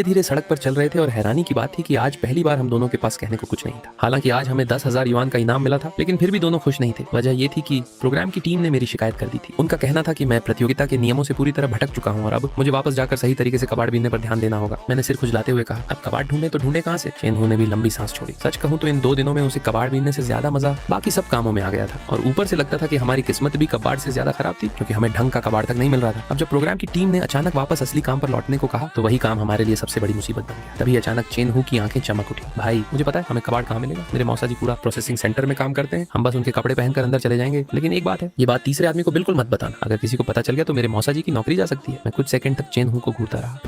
धीरे सड़क पर चल रहे थे और हैरानी की बात थी कि आज पहली बार हम दोनों के पास कहने को कुछ नहीं था। हालांकि आज हमें 10,000 युआन का इनाम मिला था, लेकिन फिर भी दोनों खुश नहीं थे। वजह ये थी कि प्रोग्राम की टीम ने मेरी शिकायत कर दी थी। उनका कहना था कि मैं प्रतियोगिता के नियमों से पूरी तरह भटक चुका हूँ और अब मुझे वापस जाकर सही तरीके से कबाड़ बीनने पर ध्यान देना होगा। मैंने सिर खुजलाते हुए कहा, अब कबाड़ ढूंढे तो ढूंढे कहाँ से? चेनहू ने भी लंबी सांस छोड़ी। सच कहूँ तो इन 2 दिनों में उसे कबाड़ बीनने से ज्यादा मजा बाकी सब कामों में आ गया था, और ऊपर से लगता था कि हमारी किस्मत भी कबाड़ से ज्यादा खराब थी, क्योंकि हमें ढंग का कबाड़ तक नहीं मिल रहा था। अब जब प्रोग्राम की टीम ने अचानक वापस असली काम पर लौटने को कहा तो वही काम हमारे लिए सबसे बड़ी मुसीबत बन गया। तभी अचानक चेनहू की आंखें चमक उठी। भाई, मुझे पता है हमें कबाड़ कहाँ मिलेगा। मेरे मौसा जी पूरा प्रोसेसिंग सेंटर में काम करते हैं, हम बस उनके कपड़े पहनकर अंदर चले जाएंगे। लेकिन एक बात है, ये बात तीसरे आदमी को बिल्कुल मत बताना। अगर किसी को पता चल गया तो मेरे मौसा जी की नौकरी जा सकती है। मैं कुछ सेकंड तक चेनहू को घूरता रहा।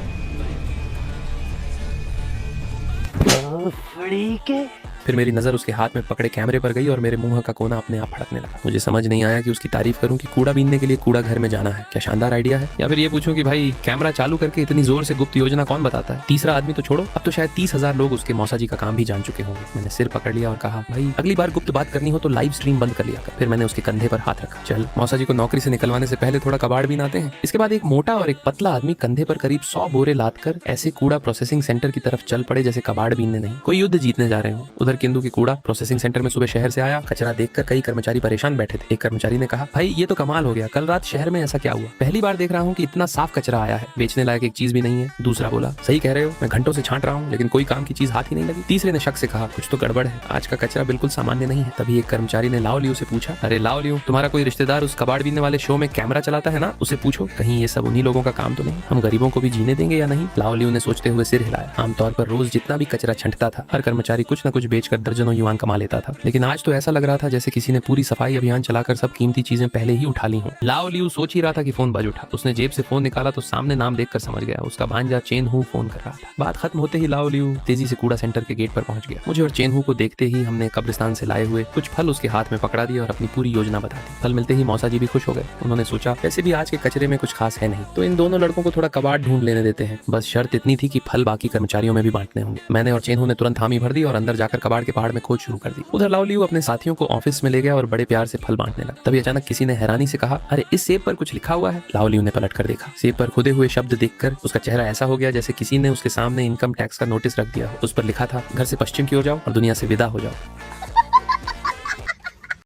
फिर मेरी नजर उसके हाथ में पकड़े कैमरे पर गई और मेरे मुंह का कोना अपने आप फड़कने लगा। मुझे समझ नहीं आया कि उसकी तारीफ करूं कि कूड़ा बीनने के लिए कूड़ा घर में जाना है क्या शानदार आइडिया है, या फिर ये पूछूं कि भाई कैमरा चालू करके इतनी जोर से गुप्त योजना कौन बताता है। तीसरा आदमी तो छोड़ो, अब तो शायद 30,000 लोग उसके मौसा जी का काम भी जान चुके होंगे। मैंने सिर पकड़ लिया और कहा, भाई अगली बार गुप्त बात करनी हो तो लाइव स्ट्रीम बंद कर लिया कर। फिर मैंने उसके कंधे पर हाथ रखा। चल, मौसा जी को नौकरी से निकलवाने से पहले थोड़ा कबाड़ बीनाते हैं। इसके बाद एक मोटा और एक पतला आदमी कंधे पर करीब 100 बोरे लाद कर ऐसे कूड़ा प्रोसेसिंग सेंटर की तरफ चल पड़े जैसे कबाड़ बीनने नहीं, कोई युद्ध जीतने जा रहे हो। उधर किंदू की कूड़ा प्रोसेसिंग सेंटर में सुबह शहर से आया। कचरा देखकर कई कर्मचारी परेशान बैठे थे। एक कर्मचारी ने कहा, भाई ये तो कमाल हो गया, कल रात शहर में ऐसा क्या हुआ? पहली बार देख रहा हूँ कि इतना साफ कचरा आया है, बेचने लायक एक चीज भी नहीं है। दूसरा बोला, सही कह रहे हो, मैं घंटों से छांट रहा हूँ लेकिन कोई काम की चीज हाथ ही नहीं लगी। तीसरे ने शक से कहा, कुछ तो गड़बड़ है, आज का कचरा बिल्कुल सामान्य नहीं है। तभी एक कर्मचारी ने लाओ लियो से पूछा, अरे लाओ लियो, तुम्हारा कोई रिश्तेदार उस कबाड़ बीनने वाले शो में कैमरा चलाता है ना, उसे पूछो कहीं ये सब उन्हीं लोगों का काम तो नहीं। हम गरीबों को भी जीने देंगे या नहीं? लाओ लियो ने सोचते हुए सिर हिलाया। आमतौर पर रोज जितना भी कचरा छंटता था, हर कर्मचारी कुछ न कुछ बेचकर दर्जनों युआन कमा लेता था, लेकिन आज तो ऐसा लग रहा था जैसे किसी ने पूरी सफाई अभियान चलाकर सब कीमती चीजें पहले ही उठा ली हों। लाओ लियो सोच ही रहा था कि फोन बज उठा। उसने जेब से फोन निकाला तो सामने नाम देखकर समझ गया, उसका भांजा चेनहू फोन कर रहा था। बात खत्म होते ही लाओ लियो तेजी से कूड़ा सेंटर के गेट पर पहुंच गया। मुझे और चेनहू को देखते ही हमने कब्रिस्तान से लाए हुए कुछ फल उसके हाथ में पकड़ा दिए और अपनी पूरी योजना बता दी। फल मिलते ही मौसा जी भी खुश हो गए। उन्होंने सोचा, वैसे भी आज के कचरे में कुछ खास है नहीं, तो इन दोनों लड़कों को थोड़ा कबाड़ ढूंढ लेने देते हैं। बस शर्त इतनी थी कि फल बाकी कर्मचारियों में भी बांटने होंगे। मैंने और चेनहू ने तुरंत हामी भर दी और अंदर जाकर कबाड़ के पहाड़ में खोज शुरू कर दी। उधर लाओ लियो अपने साथियों को ऑफिस में ले गया और बड़े प्यार से फल बांटने लगा। तभी अचानक किसी ने हैरानी से कहा, अरे इस सेब पर कुछ लिखा हुआ है। लाओ लियो ने पलट कर देखा। सेब पर खुदे हुए शब्द देखकर उसका चेहरा ऐसा हो गया जैसे किसी ने उसके सामने इनकम टैक्स का नोटिस रख दिया हो। उस पर लिखा था, घर से पश्चिम की ओर जाओ और दुनिया से विदा हो जाओ।